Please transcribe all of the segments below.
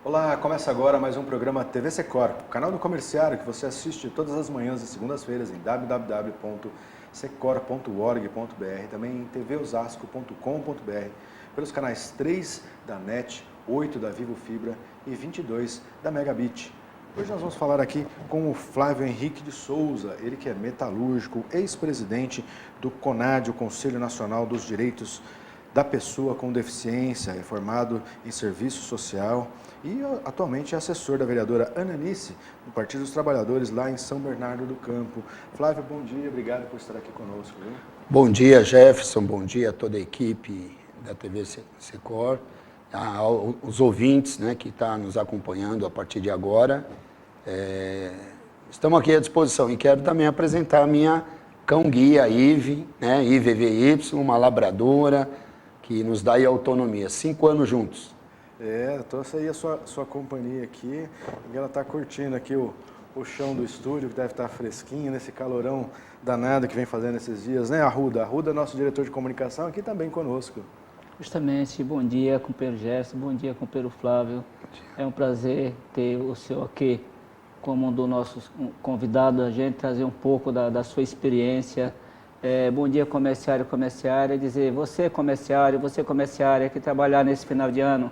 Olá, começa agora mais um programa TV Secor, o canal do comerciário que você assiste todas as manhãs e segundas-feiras em www.secor.org.br, também em tvosasco.com.br, pelos canais 3 da NET, 8 da Vivo Fibra e 22 da Megabit. Hoje nós vamos falar aqui com o Flávio Henrique de Souza, ele que é metalúrgico, ex-presidente do CONAD, o Conselho Nacional dos Direitos da Pessoa com Deficiência, é formado em Serviço Social e atualmente é assessor da vereadora Ananice, do Partido dos Trabalhadores, lá em São Bernardo do Campo. Flávio, bom dia, obrigado por estar aqui conosco. Viu? Bom dia, Jefferson, bom dia a toda a equipe da TV Secor, aos ouvintes, né, que estão nos acompanhando a partir de agora. Estamos aqui à disposição e quero também apresentar a minha cão-guia, Ive, né, IVVY, uma labradora, que nos dá aí autonomia, 5 anos juntos. Trouxe aí a sua companhia aqui, e ela está curtindo aqui o chão do estúdio, que deve estar fresquinho, nesse calorão danado que vem fazendo esses dias, né, Arruda? Arruda, nosso diretor de comunicação, aqui também conosco. Justamente, bom dia, companheiro Gerson, bom dia, companheiro Flávio. É um prazer ter o senhor aqui como um dos nossos convidados, a gente trazer um pouco da sua experiência. Bom dia, comerciário, comerciária, dizer, você comerciária que trabalhar nesse final de ano,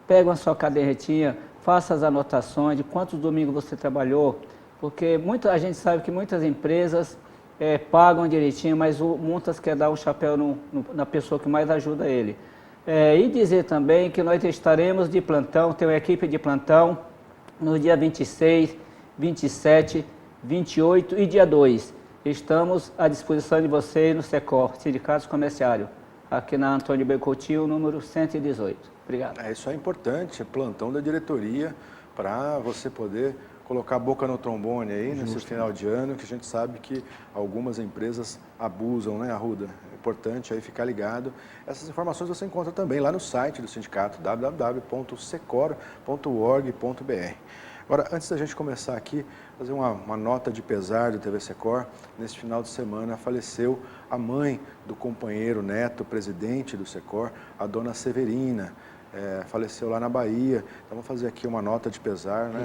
pega a sua cadernetinha, faça as anotações de quantos domingos você trabalhou, porque a gente sabe que muitas empresas pagam direitinho, mas muitas quer dar um chapéu na pessoa que mais ajuda ele. E dizer também que nós estaremos de plantão, tem uma equipe de plantão, no dia 26, 27, 28 e dia 2. Estamos à disposição de vocês no SECOR, Sindicatos Comerciários, aqui na Antônio Becoutinho, número 118. Obrigado. Isso é importante, plantão da diretoria, para você poder colocar a boca no trombone aí nesse final de ano, que a gente sabe que algumas empresas abusam, né, Arruda? É importante aí ficar ligado. Essas informações você encontra também lá no site do sindicato, www.secor.org.br. Agora, antes da gente começar aqui, fazer uma nota de pesar do TV Secor, nesse final de semana faleceu a mãe do companheiro neto, presidente do Secor, a dona Severina. Faleceu lá na Bahia. Então, vamos fazer aqui uma nota de pesar, né?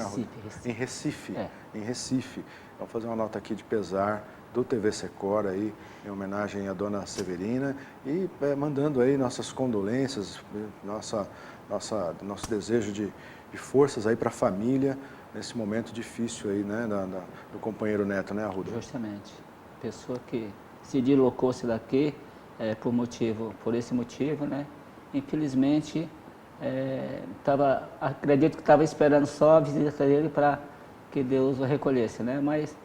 Recife. Em Recife. Vamos fazer uma nota aqui de pesar do TV Secor aí, em homenagem à dona Severina e mandando aí nossas condolências, nosso desejo de forças aí para a família nesse momento difícil aí, né, do companheiro neto, né, Arruda? Justamente. Pessoa que se deslocou-se daqui por esse motivo, né? Infelizmente, acredito que estava esperando só a visita dele para que Deus o recolhesse, né? Mas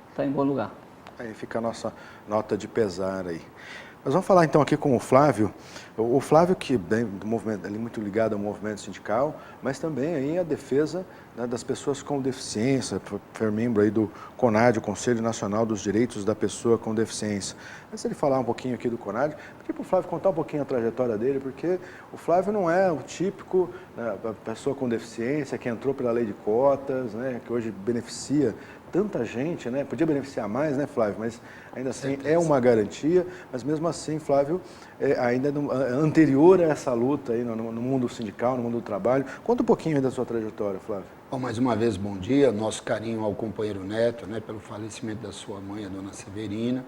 está em bom lugar. Aí fica a nossa nota de pesar aí. Nós vamos falar então aqui com o Flávio. O Flávio que vem do movimento, ele é muito ligado ao movimento sindical, mas também aí a defesa, né, das pessoas com deficiência, foi membro aí do CONAD, o Conselho Nacional dos Direitos da Pessoa com Deficiência. Antes de ele falar um pouquinho aqui do CONAD, pedi para o Flávio contar um pouquinho a trajetória dele, porque o Flávio não é o típico, né, pessoa com deficiência que entrou pela lei de cotas, né, que hoje beneficia tanta gente, né? Podia beneficiar mais, né, Flávio? Mas ainda assim é uma garantia, mas mesmo assim, Flávio, ainda anterior a essa luta aí no mundo sindical, no mundo do trabalho. Conta um pouquinho aí da sua trajetória, Flávio. Bom, mais uma vez, bom dia, nosso carinho ao companheiro neto, né, pelo falecimento da sua mãe, a dona Severina,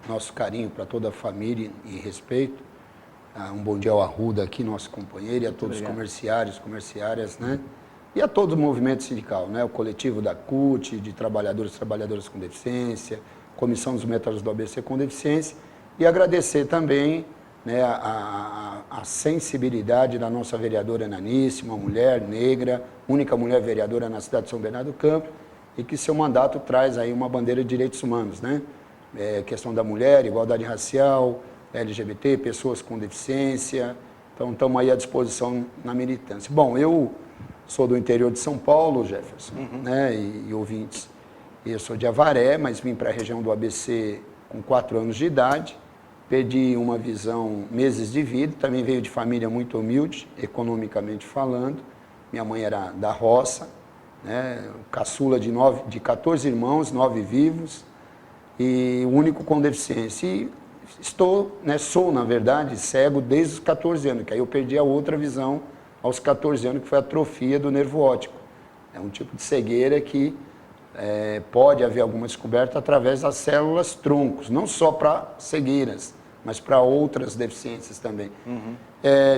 nosso carinho para toda a família e respeito. Um bom dia ao Arruda aqui, nosso companheiro, e a todos os comerciários, comerciárias, né? E a todo o movimento sindical, né? O coletivo da CUT, de trabalhadores e trabalhadoras com deficiência, Comissão dos Metalúrgicos do ABC com deficiência, e agradecer também, né, a sensibilidade da nossa vereadora Ananice, uma mulher negra, única mulher vereadora na cidade de São Bernardo do Campo, e que seu mandato traz aí uma bandeira de direitos humanos, né? Questão da mulher, igualdade racial, LGBT, pessoas com deficiência. Então, estamos aí à disposição na militância. Bom, eu sou do interior de São Paulo, Jefferson, né, e ouvintes. Eu sou de Avaré, mas vim para a região do ABC com 4 anos de idade. Perdi uma visão, meses de vida. Também veio de família muito humilde, economicamente falando. Minha mãe era da roça, né, caçula de 14 irmãos, 9 vivos, e o único com deficiência. E sou, na verdade, cego desde os 14 anos, que aí eu perdi a outra visão aos 14 anos, que foi a atrofia do nervo óptico. É um tipo de cegueira que pode haver alguma descoberta através das células troncos, não só para cegueiras, mas para outras deficiências também.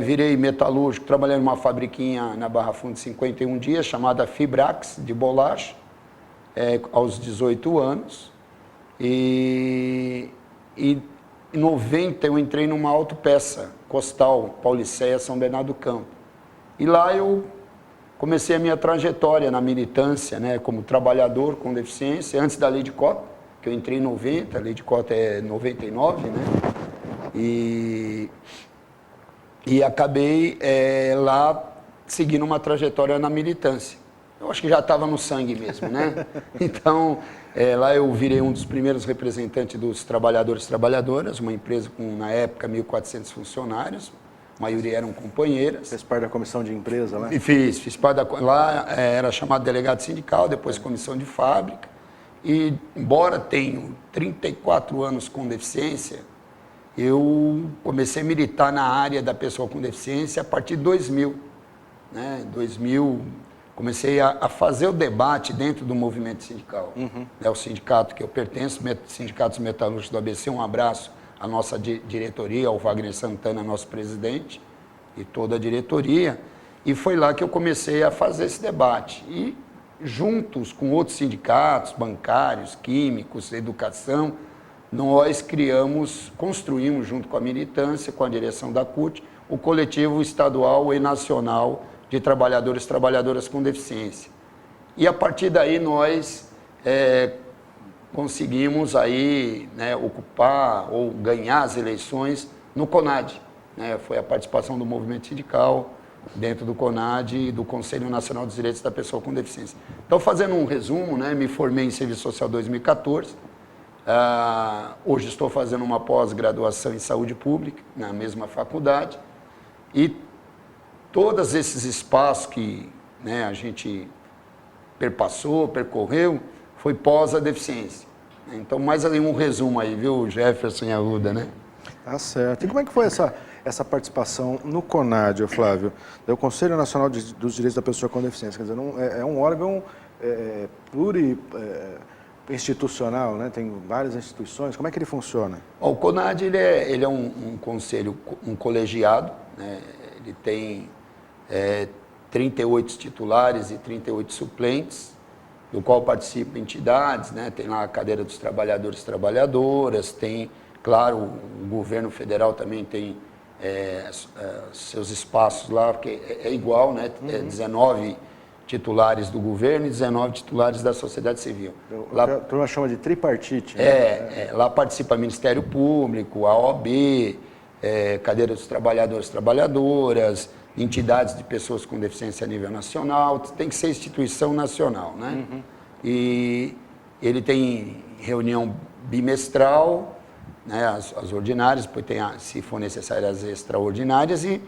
Virei metalúrgico, trabalhei numa fabriquinha na Barra Funda 51 dias, chamada Fibrax, de bolacha, aos 18 anos. E em 90 eu entrei numa autopeça, Costal, Pauliceia, São Bernardo do Campo. E lá eu comecei a minha trajetória na militância, né, como trabalhador com deficiência, antes da lei de cota, que eu entrei em 90, a lei de cota é 99, né? E acabei lá seguindo uma trajetória na militância. Eu acho que já estava no sangue mesmo, né? Então, lá eu virei um dos primeiros representantes dos trabalhadores e trabalhadoras, uma empresa com, na época, 1.400 funcionários, a maioria eram companheiras. Fez parte da comissão de empresa lá? E fiz parte lá, era chamado delegado sindical, depois comissão de fábrica. E, embora tenha 34 anos com deficiência, eu comecei a militar na área da pessoa com deficiência a partir de 2000. Né? 2000, comecei a fazer o debate dentro do movimento sindical. O sindicato que eu pertenço, Sindicatos Metalúrgicos do ABC, um abraço à nossa diretoria, ao Wagner Santana, nosso presidente, e toda a diretoria. E foi lá que eu comecei a fazer esse debate. E juntos com outros sindicatos, bancários, químicos, educação, nós construímos junto com a militância, com a direção da CUT, o coletivo estadual e nacional de trabalhadores e trabalhadoras com deficiência. E a partir daí nós conseguimos aí, né, ocupar ou ganhar as eleições no CONAD. Né? Foi a participação do movimento sindical dentro do CONAD e do Conselho Nacional dos Direitos da Pessoa com Deficiência. Então, fazendo um resumo, né, me formei em Serviço Social em 2014. Hoje estou fazendo uma pós-graduação em Saúde Pública, na mesma faculdade. E todos esses espaços que, né, a gente percorreu, foi pós a deficiência. Então, mais um resumo aí, viu, Jefferson e Arruda, né? Tá certo. E como é que foi essa participação no CONAD, Flávio? O Conselho Nacional dos Direitos da Pessoa com Deficiência, quer dizer, é um órgão institucional, né? Tem várias instituições. Como é que ele funciona? O CONAD ele é um conselho, um colegiado, né? Ele tem 38 titulares e 38 suplentes, do qual participam entidades, né? Tem lá a cadeira dos trabalhadores e trabalhadoras, tem, claro, o governo federal também tem seus espaços lá, porque é igual, né? 19 titulares do governo e 19 titulares da sociedade civil. Lá, a turma chama de tripartite. Né? Lá participa Ministério Público, a OAB, cadeira dos trabalhadores e trabalhadoras, entidades de pessoas com deficiência a nível nacional, tem que ser instituição nacional, né? E ele tem reunião bimestral, né, as ordinárias, depois tem, se for necessário, as extraordinárias, e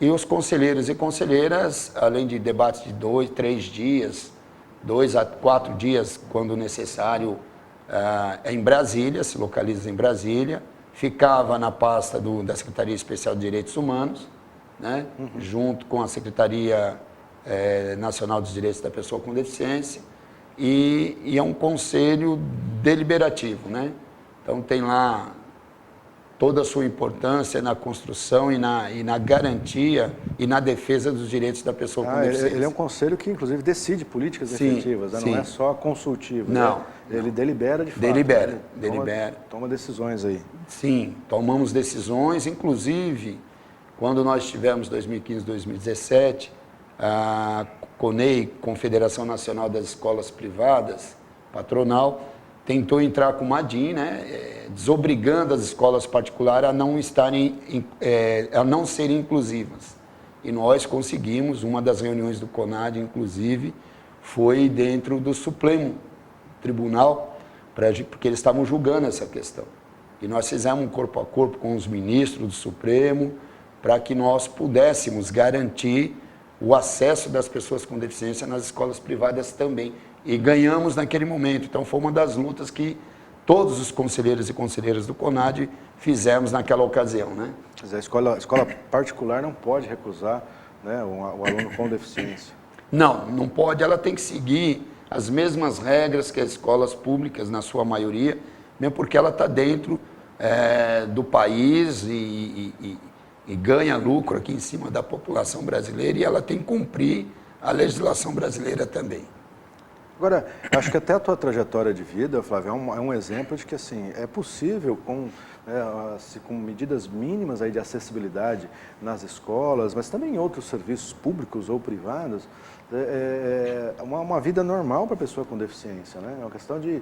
os conselheiros e conselheiras, além de debates de 2, 3 dias, 2 a 4 dias, quando necessário, em Brasília, se localiza em Brasília, ficava na pasta da Secretaria Especial de Direitos Humanos, né, junto com a Secretaria Nacional dos Direitos da Pessoa com Deficiência, e é um conselho deliberativo, né? Então tem lá toda a sua importância na construção e na garantia e na defesa dos direitos da pessoa com deficiência. Ele é um conselho que, inclusive, decide políticas efetivas, né? Não é só consultivo. Não. Né? Ele delibera de fato. Delibera. Toma decisões aí. Sim, tomamos decisões, inclusive, quando nós tivemos 2015, 2017, a CONEI, Confederação Nacional das Escolas Privadas, patronal, tentou entrar com uma DIN, né, desobrigando as escolas particulares a não serem inclusivas. E nós conseguimos, uma das reuniões do CONAD, inclusive, foi dentro do Supremo Tribunal, porque eles estavam julgando essa questão. E nós fizemos um corpo a corpo com os ministros do Supremo, para que nós pudéssemos garantir o acesso das pessoas com deficiência nas escolas privadas também. E ganhamos naquele momento. Então, foi uma das lutas que todos os conselheiros e conselheiras do CONAD fizemos naquela ocasião, né? Quer dizer, a escola particular não pode recusar né, o aluno com deficiência? Não, não pode. Ela tem que seguir as mesmas regras que as escolas públicas, na sua maioria, mesmo porque ela está dentro do país e ganha lucro aqui em cima da população brasileira, e ela tem que cumprir a legislação brasileira também. Agora, acho que até a tua trajetória de vida, Flávio, é um exemplo de que assim, é possível com medidas mínimas aí de acessibilidade nas escolas, mas também em outros serviços públicos ou privados, uma vida normal para a pessoa com deficiência, né? É uma questão de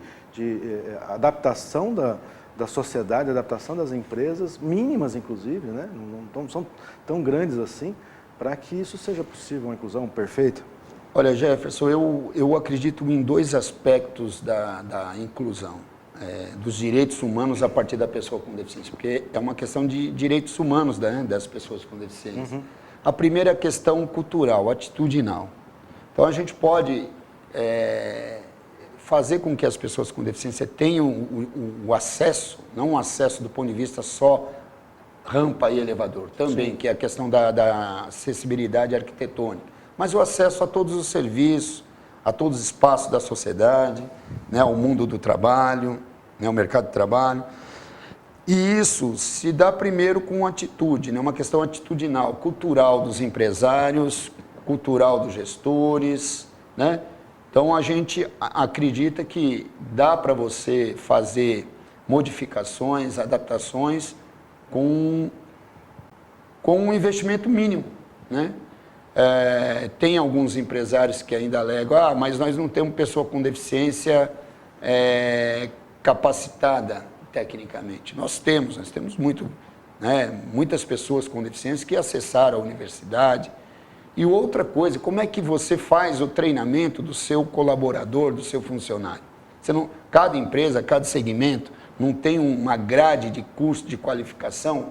adaptação da sociedade, adaptação das empresas, mínimas inclusive, né? Não são tão grandes assim, para que isso seja possível, uma inclusão perfeita. Olha, Jefferson, eu acredito em dois aspectos da inclusão, dos direitos humanos a partir da pessoa com deficiência, porque é uma questão de direitos humanos, né, das pessoas com deficiência. Uhum. A primeira é a questão cultural, atitudinal. Então, a gente pode fazer com que as pessoas com deficiência tenham o acesso, não o acesso do ponto de vista só rampa e elevador, também, sim, que é a questão da acessibilidade arquitetônica, mas o acesso a todos os serviços, a todos os espaços da sociedade, né, ao mundo do trabalho, né, ao mercado de trabalho. E isso se dá primeiro com atitude, né, uma questão atitudinal, cultural dos empresários, cultural dos gestores, né? Então a gente acredita que dá para você fazer modificações, adaptações com um investimento mínimo, né? Tem alguns empresários que ainda alegam, mas nós não temos pessoa com deficiência capacitada tecnicamente. Nós temos muitas pessoas com deficiência que acessaram a universidade. E outra coisa, como é que você faz o treinamento do seu colaborador, do seu funcionário? Cada empresa, cada segmento não tem uma grade de curso de qualificação?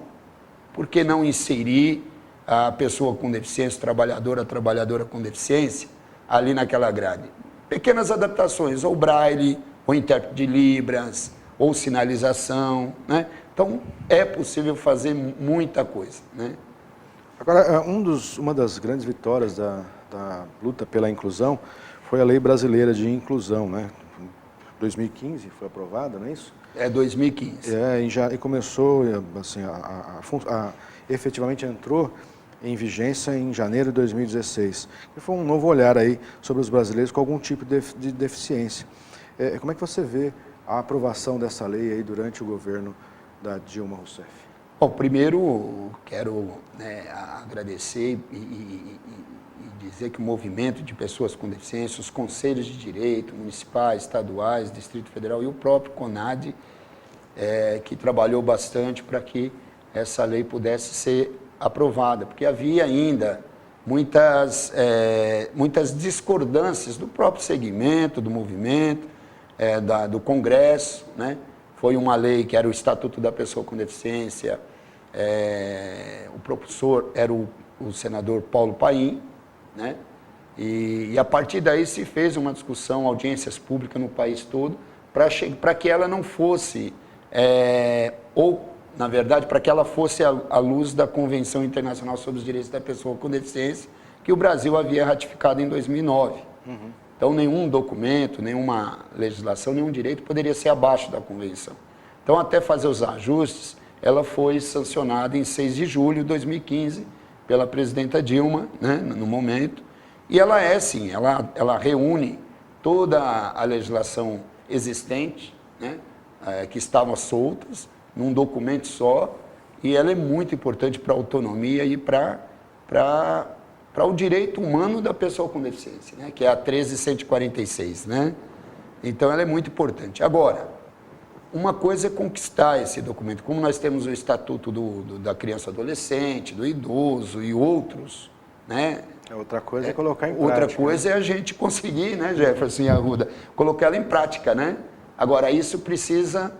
Por que não inserir a pessoa com deficiência, trabalhadora com deficiência, ali naquela grade? Pequenas adaptações, ou braille, ou intérprete de libras, ou sinalização, né? Então, é possível fazer muita coisa, né? Agora, uma das grandes vitórias da luta pela inclusão foi a Lei Brasileira de Inclusão, né? Em 2015 foi aprovada, não é isso? 2015. E começou, assim, efetivamente entrou em vigência em janeiro de 2016. E foi um novo olhar aí sobre os brasileiros com algum tipo de deficiência. Como é que você vê a aprovação dessa lei aí durante o governo da Dilma Rousseff? Bom, primeiro quero agradecer e dizer que o movimento de pessoas com deficiência, os conselhos de direito municipais, estaduais, Distrito Federal e o próprio CONAD, que trabalhou bastante para que essa lei pudesse ser aprovada, porque havia ainda muitas discordâncias do próprio segmento, do movimento, do Congresso, né? Foi uma lei que era o Estatuto da Pessoa com Deficiência, o propulsor era o senador Paulo Paim, né? E a partir daí se fez uma discussão, audiências públicas no país todo, para que ela não fosse, na verdade, para que ela fosse à luz da Convenção Internacional sobre os Direitos da Pessoa com Deficiência, que o Brasil havia ratificado em 2009. Uhum. Então, nenhum documento, nenhuma legislação, nenhum direito poderia ser abaixo da Convenção. Então, até fazer os ajustes, ela foi sancionada em 6 de julho de 2015 pela presidenta Dilma, né, no momento, e ela sim, ela reúne toda a legislação existente, né, que estavam soltas, num documento só, e ela é muito importante para a autonomia e para o direito humano da pessoa com deficiência, né, que é a 13.146, né? Então, ela é muito importante. Agora, uma coisa é conquistar esse documento, como nós temos o Estatuto da Criança e Adolescente, do Idoso e outros, né? Outra coisa é colocar em prática. Outra coisa é a gente conseguir, né, Jefferson e Arruda, colocar ela em prática, né? Agora, isso precisa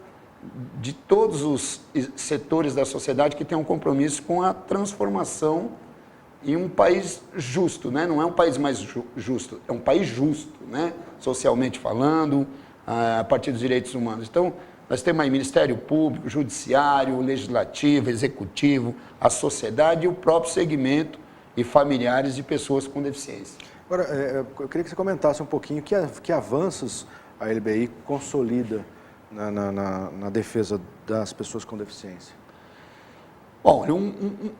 de todos os setores da sociedade que tenham um compromisso com a transformação em um país justo, né? Não é um país mais justo, é um país justo, né? Socialmente falando, a partir dos direitos humanos. Então, nós temos aí Ministério Público, Judiciário, Legislativo, Executivo, a sociedade e o próprio segmento e familiares de pessoas com deficiência. Agora, eu queria que você comentasse um pouquinho que avanços a LBI consolida na defesa das pessoas com deficiência. Bom,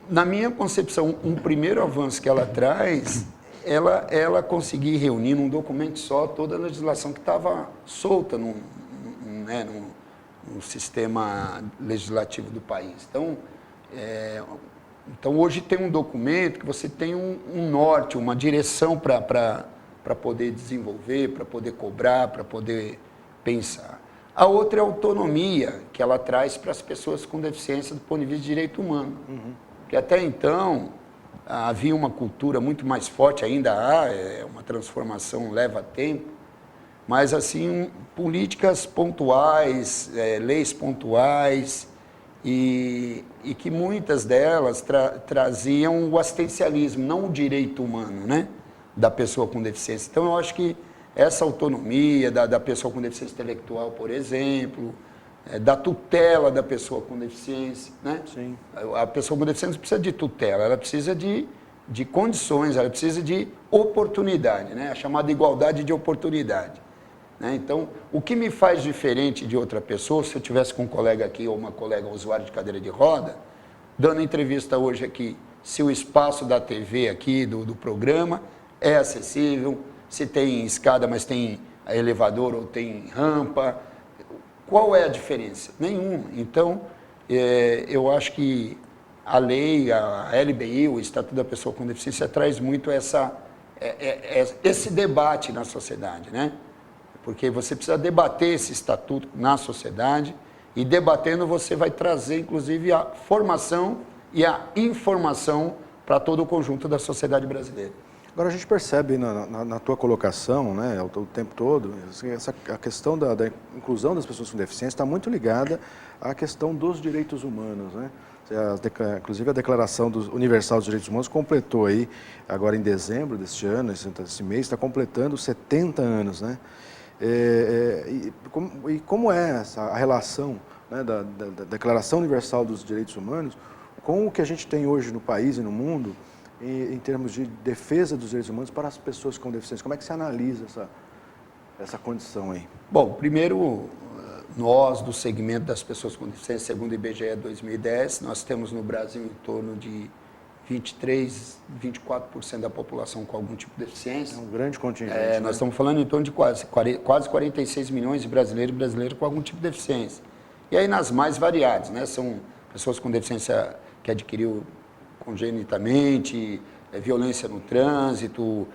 na minha concepção, um primeiro avanço que ela traz, ela conseguir reunir num documento só toda a legislação que estava solta no sistema legislativo do país. Então, hoje tem um documento que você tem um norte, uma direção para poder desenvolver, para poder cobrar, para poder pensar. A outra é a autonomia que ela traz para as pessoas com deficiência do ponto de vista de direito humano. Que até então havia uma cultura muito mais forte, ainda há, uma transformação leva tempo, mas assim, políticas pontuais, leis pontuais, e que muitas delas traziam o assistencialismo, não o direito humano, né, da pessoa com deficiência. Então, eu acho que essa autonomia da pessoa com deficiência intelectual, por exemplo, da tutela da pessoa com deficiência, né? Sim. A pessoa com deficiência não precisa de tutela, ela precisa de condições, ela precisa de oportunidade, né? A chamada igualdade de oportunidade. Então, o que me faz diferente de outra pessoa, se eu tivesse com um colega aqui ou uma colega usuário de cadeira de roda, dando entrevista hoje aqui, se o espaço da TV aqui, do programa, é acessível, se tem escada, mas tem elevador ou tem rampa, qual é a diferença? Nenhuma. Então, eu acho que a lei, a LBI, o Estatuto da Pessoa com Deficiência, traz muito esse debate na sociedade, né? Porque você precisa debater esse estatuto na sociedade e debatendo você vai trazer, inclusive, a formação e a informação para todo o conjunto da sociedade brasileira. Agora, a gente percebe na tua colocação, né, o tempo todo, a questão da inclusão das pessoas com deficiência está muito ligada à questão dos direitos humanos, né? Inclusive, a Declaração Universal dos Direitos Humanos completou aí, agora em dezembro deste ano, esse mês, está completando 70 anos, né? E como é a relação, né, da Declaração Universal dos Direitos Humanos com o que a gente tem hoje no país e no mundo em termos de defesa dos direitos humanos para as pessoas com deficiência? Como é que você analisa essa condição aí? Bom, primeiro, nós do segmento das pessoas com deficiência, segundo o IBGE 2010, nós temos no Brasil em torno de 23%, 24% da população com algum tipo de deficiência. É um grande contingente. Né? Nós estamos falando em torno de quase 46 milhões de brasileiros e brasileiras com algum tipo de deficiência. E aí nas mais variadas, né? São pessoas com deficiência que adquiriu congenitamente, violência no trânsito,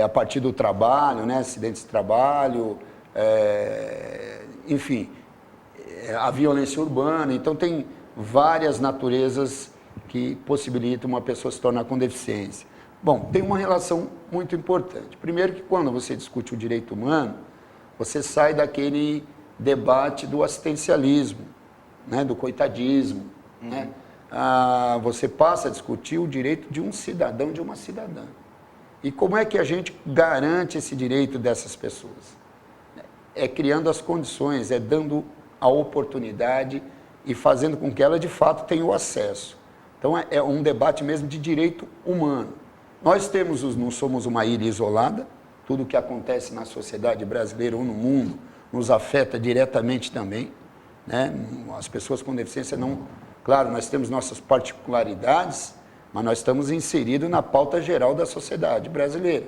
a partir do trabalho, né? Acidentes de trabalho, enfim, a violência urbana. Então tem várias naturezas que possibilitam uma pessoa se tornar com deficiência. Bom, tem uma relação muito importante. Primeiro que quando você discute o direito humano, você sai daquele debate do assistencialismo, né, do coitadismo, né? Você passa a discutir o direito de um cidadão, de uma cidadã. E como é que a gente garante esse direito dessas pessoas? É criando as condições, é dando a oportunidade e fazendo com que ela, de fato, tenha o acesso. Então, é um debate mesmo de direito humano. Nós não somos uma ilha isolada, tudo o que acontece na sociedade brasileira ou no mundo nos afeta diretamente também, né? As pessoas com deficiência não... Claro, nós temos nossas particularidades, mas nós estamos inseridos na pauta geral da sociedade brasileira.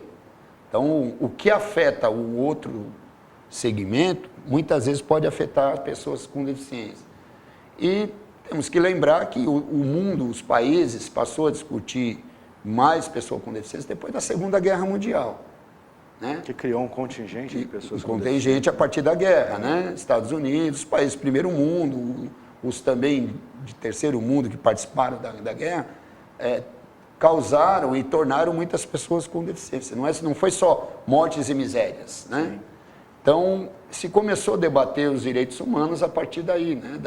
Então, o que afeta o outro segmento, muitas vezes pode afetar pessoas com deficiência. E temos que lembrar que o mundo, os países, passou a discutir mais pessoas com deficiência depois da Segunda Guerra Mundial, né? Que criou um contingente de pessoas com deficiência. Contingente a partir da guerra, né? Estados Unidos, países do primeiro mundo, os também de terceiro mundo que participaram da guerra, causaram e tornaram muitas pessoas com deficiência. Não foi só mortes e misérias, né? Sim. Então, se começou a debater os direitos humanos a partir daí, né?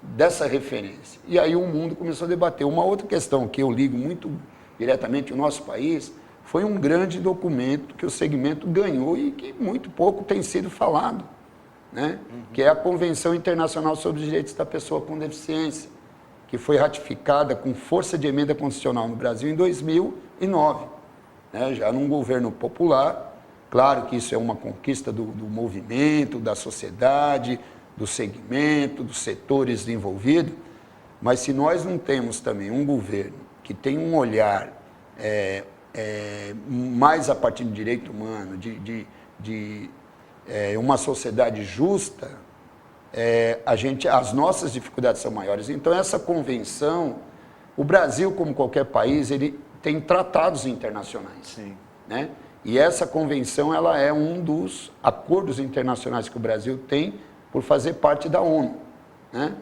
Dessa referência. E aí o mundo começou a debater. Uma outra questão que eu ligo muito diretamente ao nosso país foi um grande documento que o segmento ganhou e que muito pouco tem sido falado, né? Que é a Convenção Internacional sobre os Direitos da Pessoa com Deficiência, que foi ratificada com força de emenda constitucional no Brasil em 2009, né? Já num governo popular. Claro que isso é uma conquista do movimento, da sociedade, do segmento, dos setores envolvidos, mas se nós não temos também um governo que tem um olhar mais a partir do direito humano, de uma sociedade justa, as nossas dificuldades são maiores. Então, essa convenção, o Brasil, como qualquer país, ele tem tratados internacionais. Sim. Né? E essa convenção, ela é um dos acordos internacionais que o Brasil tem por fazer parte da ONU. Né?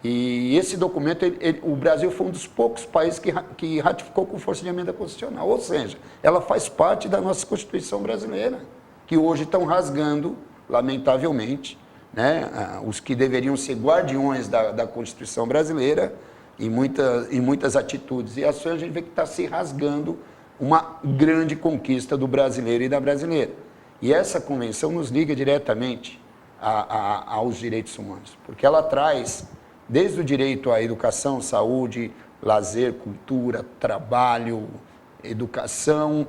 E esse documento, o Brasil foi um dos poucos países que ratificou com força de emenda constitucional. Ou seja, ela faz parte da nossa Constituição brasileira, que hoje estão rasgando, lamentavelmente, né, os que deveriam ser guardiões da Constituição brasileira, em muitas atitudes e ações, a gente vê que está se rasgando uma grande conquista do brasileiro e da brasileira. E essa convenção nos liga diretamente aos direitos humanos, porque ela traz, desde o direito à educação, saúde, lazer, cultura, trabalho, educação,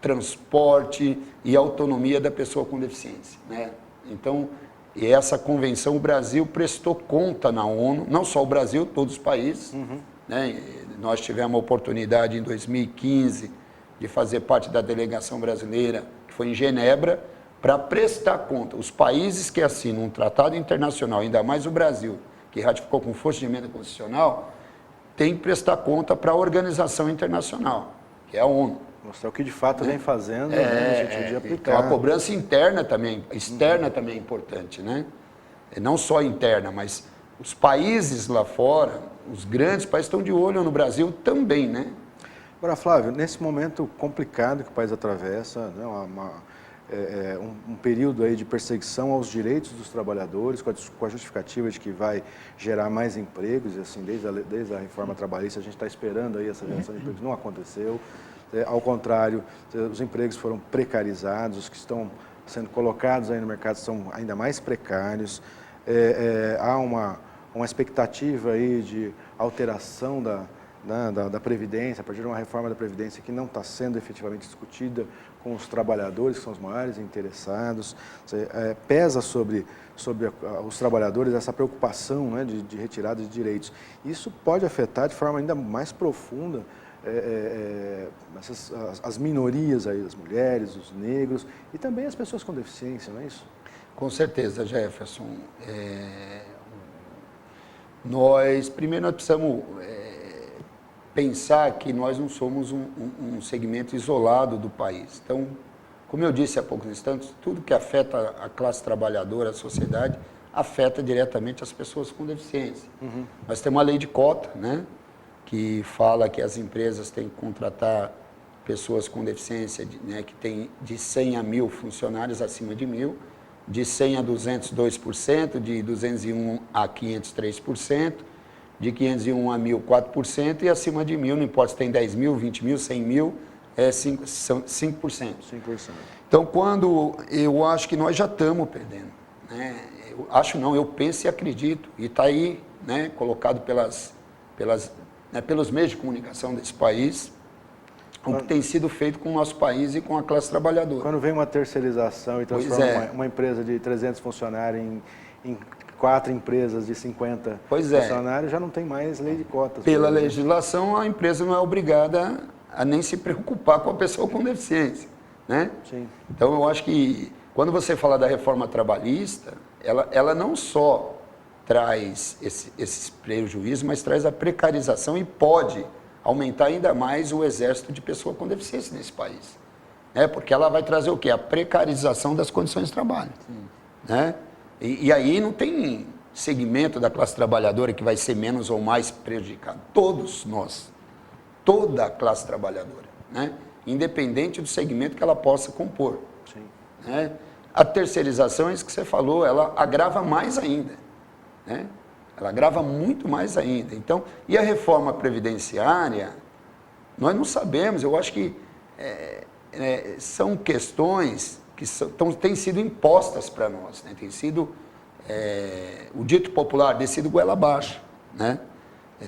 transporte e autonomia da pessoa com deficiência. Né? Então, e essa convenção, o Brasil prestou conta na ONU, não só o Brasil, todos os países. Né? Nós tivemos a oportunidade em 2015 de fazer parte da delegação brasileira, que foi em Genebra, para prestar conta. Os países que assinam um tratado internacional, ainda mais o Brasil, que ratificou com força de emenda constitucional, tem que prestar conta para a organização internacional, que é a ONU. Mostrar o que de fato vem fazendo, né, no sentido de aplicar. Então a cobrança interna também, externa também é importante, né? Não só interna, mas os países lá fora, os grandes países estão de olho no Brasil também, né? Agora, Flávio, nesse momento complicado que o país atravessa, né, um período aí de perseguição aos direitos dos trabalhadores, com a justificativa de que vai gerar mais empregos, e assim, desde a reforma trabalhista a gente está esperando aí essa geração de empregos, não aconteceu. Ao contrário, os empregos foram precarizados, os que estão sendo colocados aí no mercado são ainda mais precários. Há uma expectativa aí de alteração da Previdência, a partir de uma reforma da Previdência que não está sendo efetivamente discutida com os trabalhadores, que são os maiores interessados. Pesa sobre os trabalhadores essa preocupação, né, de retirada de direitos. Isso pode afetar de forma ainda mais profunda as minorias, aí, as mulheres, os negros e também as pessoas com deficiência, não é isso? Com certeza, Jefferson. Primeiro nós precisamos pensar que nós não somos um segmento isolado do país. Então, como eu disse há poucos instantes, tudo que afeta a classe trabalhadora, a sociedade, afeta diretamente as pessoas com deficiência. Nós temos uma lei de cota, né, que fala que as empresas têm que contratar pessoas com deficiência, né, que tem de 100 a 1.000 funcionários, acima de 1.000, de 100 a 200, 2%, de 201 a 500, 3%, de 501 a 1.000, 4%, e acima de 1.000, não importa se tem 10 mil, 20 mil, 100 mil, são 5%. 5%. Então, eu acho que nós já estamos perdendo. Né? Eu penso e acredito, e está aí, né, colocado pelos meios de comunicação desse país, o que tem sido feito com o nosso país e com a classe trabalhadora. Quando vem uma terceirização e transforma uma empresa de 300 funcionários em 4 empresas de 50 funcionários, já não tem mais lei de cotas. Pela legislação, a empresa não é obrigada a nem se preocupar com a pessoa com deficiência. Né? Sim. Então, eu acho que quando você fala da reforma trabalhista, ela não só traz esses prejuízos, mas traz a precarização e pode aumentar ainda mais o exército de pessoas com deficiência nesse país. Né? Porque ela vai trazer o quê? A precarização das condições de trabalho. Né? E aí não tem segmento da classe trabalhadora que vai ser menos ou mais prejudicado. Todos nós, toda a classe trabalhadora, né? Independente do segmento que ela possa compor. Sim. Né? A terceirização, é isso que você falou, ela agrava mais ainda. Né? Ela agrava muito mais ainda. Então, e a reforma previdenciária, nós não sabemos, eu acho que são questões que têm sido impostas para nós, né? Tem sido, o dito popular, descido goela abaixo. Né?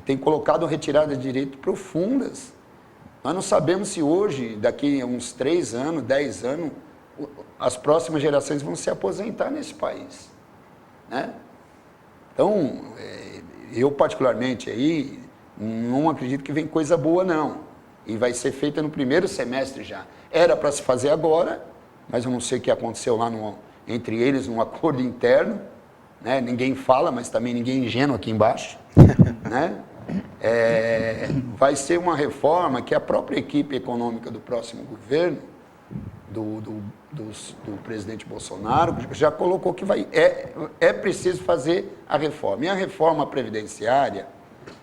tem colocado retiradas de direito profundas. Nós não sabemos se hoje, daqui a uns 3 anos, 10 anos, as próximas gerações vão se aposentar nesse país, né? Então, eu particularmente aí, não acredito que vem coisa boa não, e vai ser feita no primeiro semestre já. Era para se fazer agora, mas eu não sei o que aconteceu lá entre eles, num acordo interno, né? Ninguém fala, mas também ninguém é ingênuo aqui embaixo, né? Vai ser uma reforma que a própria equipe econômica do próximo governo, do presidente Bolsonaro, já colocou que é preciso fazer a reforma. E a reforma previdenciária,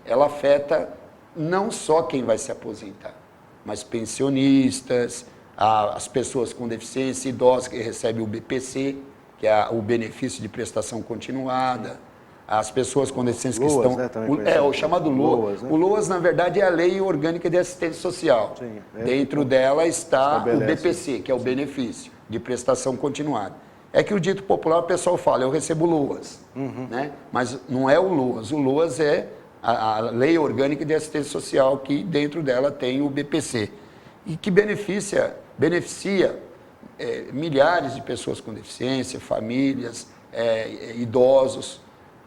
ela afeta não só quem vai se aposentar, mas pensionistas, as pessoas com deficiência, idosos que recebem o BPC, que é o benefício de prestação continuada, as pessoas com deficiência que LOAS, estão... né, o chamado LOAS. Né? O LOAS, na verdade, é a Lei Orgânica de Assistência Social. Sim, Dentro dela está o estabelece. BPC, que é o benefício de prestação continuada. É que o dito popular, o pessoal fala, eu recebo LOAS, né? Mas não é o LOAS. O LOAS é a Lei Orgânica de Assistência Social, que dentro dela tem o BPC. E que beneficia milhares de pessoas com deficiência, famílias, idosos.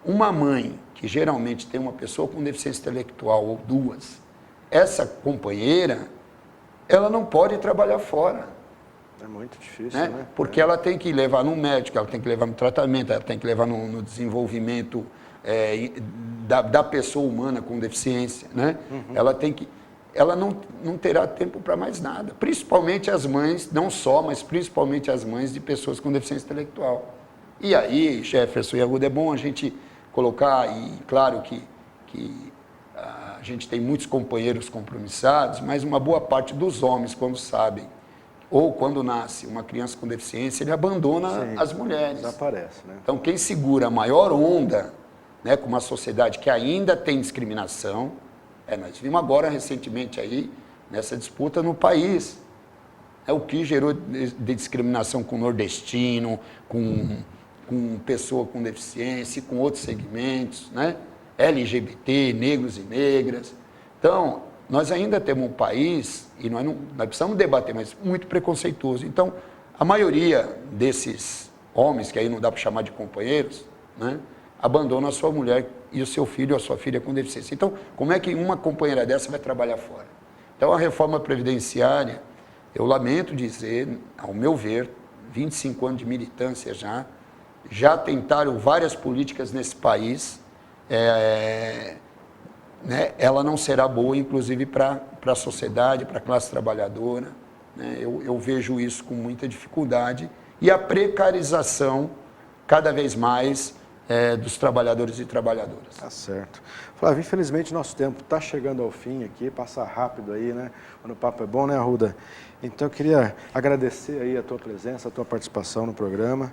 Uma mãe que geralmente tem uma pessoa com deficiência intelectual ou duas, essa companheira, ela não pode trabalhar fora. É muito difícil, Né? né? Porque ela tem que levar no médico, ela tem que levar no tratamento, ela tem que levar no desenvolvimento da pessoa humana com deficiência. Né? Ela não terá tempo para mais nada. Principalmente as mães, não só, mas principalmente as mães de pessoas com deficiência intelectual. E aí, Jefferson e Arruda, é bom a gente colocar, e claro que a gente tem muitos companheiros compromissados, mas uma boa parte dos homens, quando sabem, ou quando nasce uma criança com deficiência, ele abandona as mulheres. Desaparece, né? Então, quem segura a maior onda, né, com uma sociedade que ainda tem discriminação, nós vimos agora recentemente aí, nessa disputa no país, o que gerou de discriminação com nordestino, com pessoa com deficiência, com outros segmentos, né? LGBT, negros e negras. Então, nós ainda temos um país, e nós precisamos debater, mas muito preconceituoso. Então, a maioria desses homens, que aí não dá para chamar de companheiros, né, abandonam a sua mulher e o seu filho ou a sua filha com deficiência. Então, como é que uma companheira dessa vai trabalhar fora? Então, a reforma previdenciária, eu lamento dizer, ao meu ver, 25 anos de militância já tentaram várias políticas nesse país, né, ela não será boa, inclusive, para a sociedade, para a classe trabalhadora. Né? Eu vejo isso com muita dificuldade. E a precarização, cada vez mais, dos trabalhadores e trabalhadoras. Tá certo. Flávio, infelizmente nosso tempo está chegando ao fim aqui, passa rápido aí, né? Quando o papo é bom, né, Arruda? Então eu queria agradecer aí a tua presença, a tua participação no programa.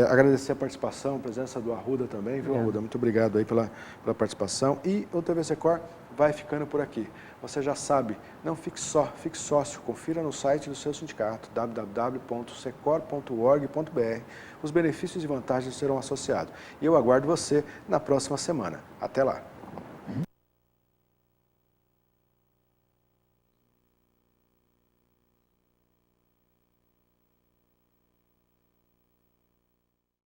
Agradecer a participação, a presença do Arruda também, viu, Arruda? Muito obrigado aí pela participação. E o TV Secor vai ficando por aqui. Você já sabe, não fique só, fique sócio. Confira no site do seu sindicato, www.secor.org.br. Os benefícios e vantagens serão associados. E eu aguardo você na próxima semana. Até lá!